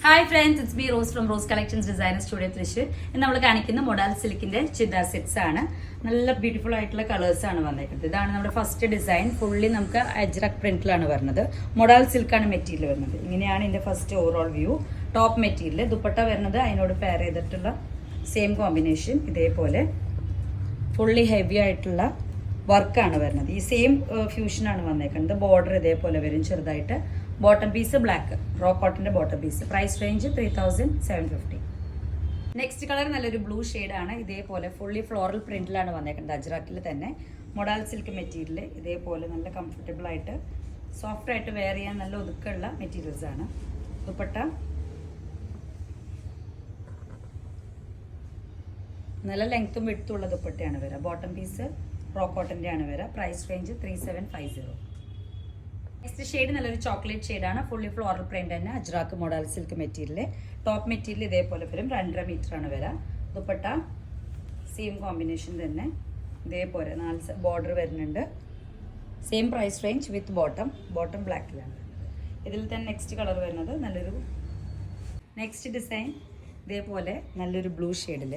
Hi friends, it's me rose from rose collections designer studio Thrissur. ഇന്ന് നമ്മൾ കാണിക്കുന്ന modal സിൽക്കിന്റെ churidar sets ആണ്. നല്ല ബ്യൂട്ടിഫുൾ ആയിട്ടുള്ള കളേഴ്സ് ആണ് വന്നേക്കുന്നത്. ഇതാണ് നമ്മുടെ ഫസ്റ്റ് ഡിസൈൻ. ഫുള്ളി നമുക്ക് അജ്രക് പ്രിന്റിലാണ് വരുന്നത്. മൊഡാൽ സിൽക്കാണ് മെറ്റീരിയൽ വരുന്നത്. ഇങ്ങനെയാണ് ഇതിന്റെ first overall view. Top material, dupatta വരുന്നത് അതിനോട് പെയർ ചെയ്തിട്ടുള്ള സെയിം കോമ്പിനേഷൻ. ഇതേപോലെ ഫുള്ളി ഹെവി ആയിട്ടുള്ള വർക്കാണ് വരുന്നത്. ഈ സെയിം ഫ്യൂഷനാണ് വന്നേക്കുന്നത്. ബോർഡർ ഇതേപോലെ വരും ചെറുതായിട്ട്. ബോട്ടം പീസ് ബ്ലാക്ക് റോ കോട്ടന്റെ bottom piece. Price range 3750. Next colour നല്ലൊരു ബ്ലൂ ആണ്. ഇതേപോലെ ഫുള്ളി ഫ്ലോറൽ പ്രിന്റിലാണ് വന്നേക്കുന്നത്. അജ്രക്കിൽ തന്നെ മൊഡാൽ സിൽക്ക് മെറ്റീരിയൽ. ഇതേപോലെ നല്ല കംഫർട്ടബിൾ ആയിട്ട് സോഫ്റ്റ് ആയിട്ട് വെയർ ചെയ്യാൻ നല്ല ഒതുക്കമുള്ള മെറ്റീരിയൽസ് ആണ്. ദുപ്പട്ട നല്ല ലെങ്ത്തും വിഡ്ത്തും ഉള്ള ദുപ്പട്ടയാണ് വരിക. ബോട്ടം പീസ് റോ കോട്ടന്റെ ആണ് വരിക. Price range 3750. നെക്സ്റ്റ് ഷെയ്ഡ് നല്ലൊരു ചോക്ലേറ്റ് ഷെയ്ഡാണ്. ഫുള്ളി ഫ്ലോറൽ പ്രിന്റ് തന്നെ Ajrakh modal silk material. Top material ഇതേപോലെ വരും. 2.5 മീറ്റർ ആണ് വരിക. ദുപ്പട്ട സെയിം കോമ്പിനേഷൻ തന്നെ. ഇതേപോലെ 4 ബോർഡർ വരുന്നുണ്ട്. Same price range with bottom ബ്ലാക്കിലാണ്. ഇതിൽ തന്നെ നെക്സ്റ്റ് കളർ വരുന്നത് നല്ലൊരു നെക്സ്റ്റ് ഡിസൈൻ. ഇതേപോലെ നല്ലൊരു ബ്ലൂ ഷെയ്ഡിൽ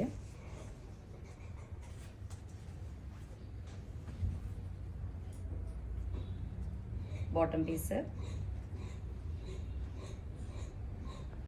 ബോട്ടം പീസ്